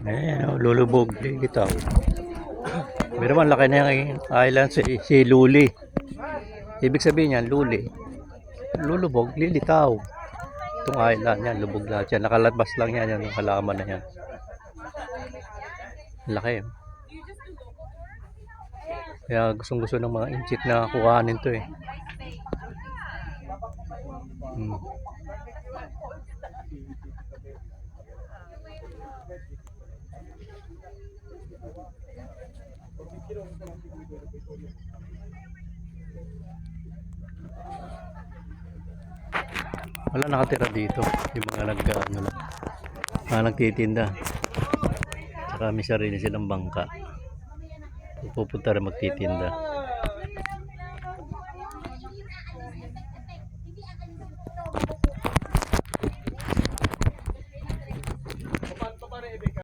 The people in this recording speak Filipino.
Ayan, oh, lulubog. Lilitaw. Pero man, laki na yung island si Luli. Ibig sabihin yan, Luli. Lulubog, lilitaw. Itong island yan, lubog lahat yan. Nakalabas lang yan, yung halaman na yan. Laki. Kaya gustong gusto ng mga inchik na kuhanin to eh. Wala nakatira dito. Yung mga mga nagtitinda. Saka may sarili silang bangka. Pupunta rin magtitinda.